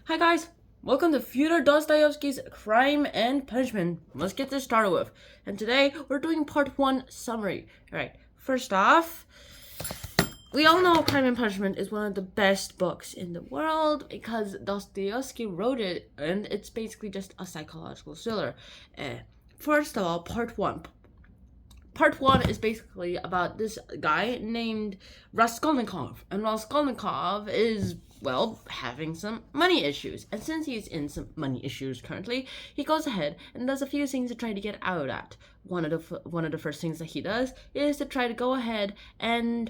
Hi guys, welcome to Fyodor Dostoyevsky's Crime and Punishment. Let's get this started with. And today we're doing part 1 summary. Alright, first off, we all know Crime and Punishment is one of the best books in the world because Dostoevsky wrote it, and it's basically just a psychological thriller. First of all, part 1. Part 1 is basically about this guy named Raskolnikov. And Raskolnikov is, well, having some money issues. And since he's in some money issues currently, he goes ahead and does a few things to try to get out of that. One of the first things that he does is to try to go ahead and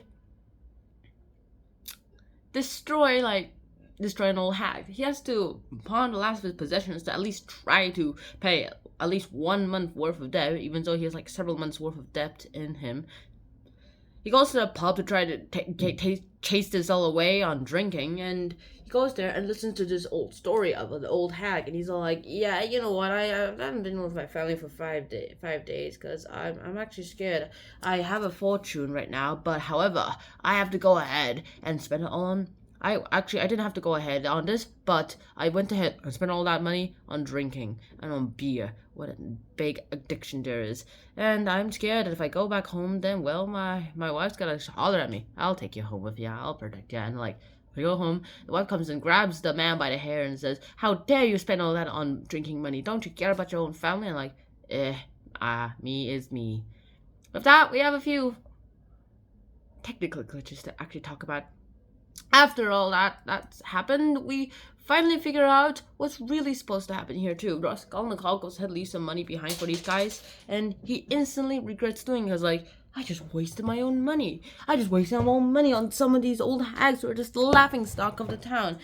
destroy an old hag. He has to pawn the last of his possessions to at least try to pay at least 1 month worth of debt, even though he has several months worth of debt in him. He goes to the pub to try to chase this all away on drinking, and he goes there and listens to this old story of an old hag, and he's all like, yeah, you know what, I haven't been with my family for 5 days, because I'm actually scared. I have a fortune right now, but however, I have to go ahead and spend it on... I didn't have to go ahead on this, but I went ahead and spent all that money on drinking and on beer. What a big addiction there is. And I'm scared that if I go back home, then, well, my wife's gonna holler at me. I'll take you home with you. I'll protect you. And, we go home, the wife comes and grabs the man by the hair and says, how dare you spend all that on drinking money? Don't you care about your own family? And me is me. With that, we have a few technical glitches to actually talk about. After all that's happened, we finally figure out what's really supposed to happen here too. Raskolnikov goes ahead and leaves some money behind for these guys, and he instantly regrets doing it because, I just wasted my own money. I just wasted my own money on some of these old hags who are just the laughingstock of the town.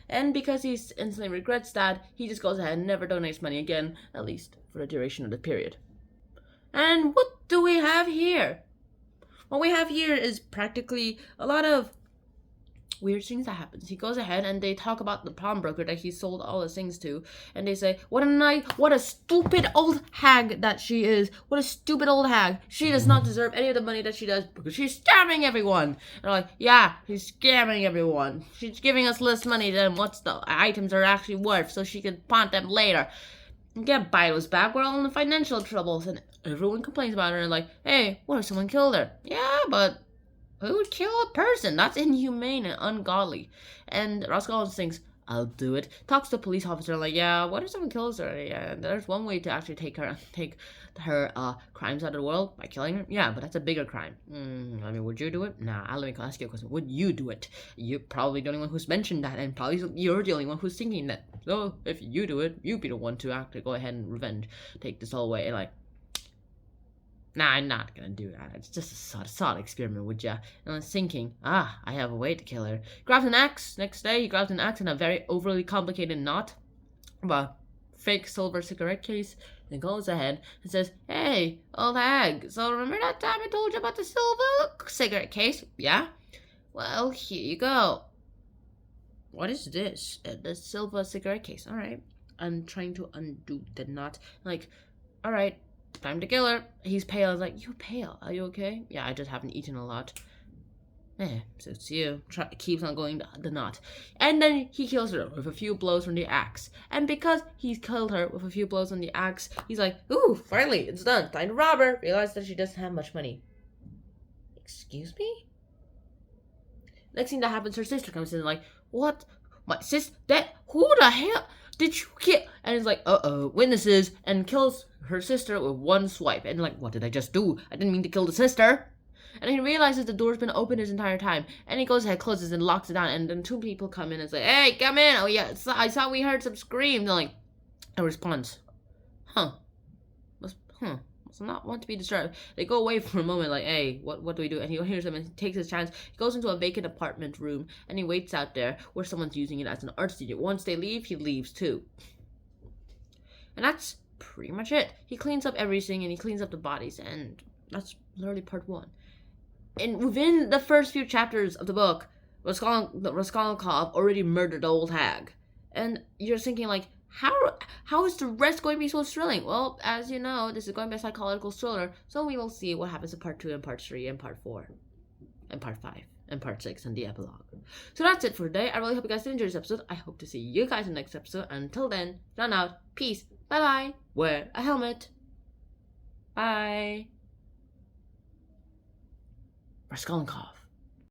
And because he instantly regrets that, he just goes ahead and never donates money again, at least for the duration of the period. And what do we have here? What we have here is practically a lot of weird things that happens. He goes ahead and they talk about the pawnbroker that he sold all his things to, and they say, what a stupid old hag that she is. What a stupid old hag. She does not deserve any of the money that she does because she's scamming everyone. And they're like, yeah, she's scamming everyone. She's giving us less money than what the items are actually worth so she can pawn them later and get Bido's back. We're all in financial troubles, and everyone complains about her and hey, what if someone killed her? Yeah, but who would kill a person? That's inhumane and ungodly. And Raskolnikov thinks, I'll do it. Talks to the police officer yeah, what if someone kills her? Yeah, there's one way to actually take her crimes out of the world by killing her. Yeah, but that's a bigger crime. Would you do it? Nah, let me ask you a question. Would you do it? You're probably the only one who's mentioned that, and probably you're the only one who's thinking that. So if you do it, you'd be the one to actually go ahead and take this all away. And nah, I'm not gonna do that. It's just a thought experiment, would ya? And I was thinking, I have a way to kill her. Grabs an axe. Next day, he grabs an axe in a very overly complicated knot of a fake silver cigarette case. Then goes ahead and says, hey, old hag, so remember that time I told you about the silver cigarette case? Yeah? Well, here you go. What is this? The silver cigarette case. Alright. I'm trying to undo the knot. Alright. Time to kill her. He's pale. I was like, you pale? Are you okay? Yeah, I just haven't eaten a lot. Suits you. Keeps on going the knot. And then he kills her with a few blows from the axe. And because he's killed her with a few blows on the axe, he's like, ooh, finally, it's done. Time to rob her. Realize that she doesn't have much money. Excuse me? Next thing that happens, her sister comes in what? My sister? Who the hell did you kill? And he's like, witnesses, and kills her sister with one swipe. And what did I just do? I didn't mean to kill the sister. And he realizes the door's been open his entire time. And he goes ahead, closes and locks it down. And then 2 people come in and say, hey, come in. Oh yeah, I thought we heard some screams. And a response, must not want to be disturbed. They go away for a moment hey, what do we do? And he hears them and he takes his chance. He goes into a vacant apartment room and he waits out there where someone's using it as an art studio. Once they leave, he leaves too. And that's pretty much it. He cleans up everything and he cleans up the bodies, and that's literally part 1. And within the first few chapters of the book, Raskolnikov already murdered the old hag. And you're thinking how is the rest going to be so thrilling? Well, as you know, this is going to be a psychological thriller, so we will see what happens in part 2 and part 3 and part 4 and part 5. in part 6 and the epilogue. So that's it for today. I really hope you guys did enjoy this episode. I hope to see you guys in the next episode. Until then, run out. Peace. Bye bye. Wear a helmet. Bye. Raskolnikov.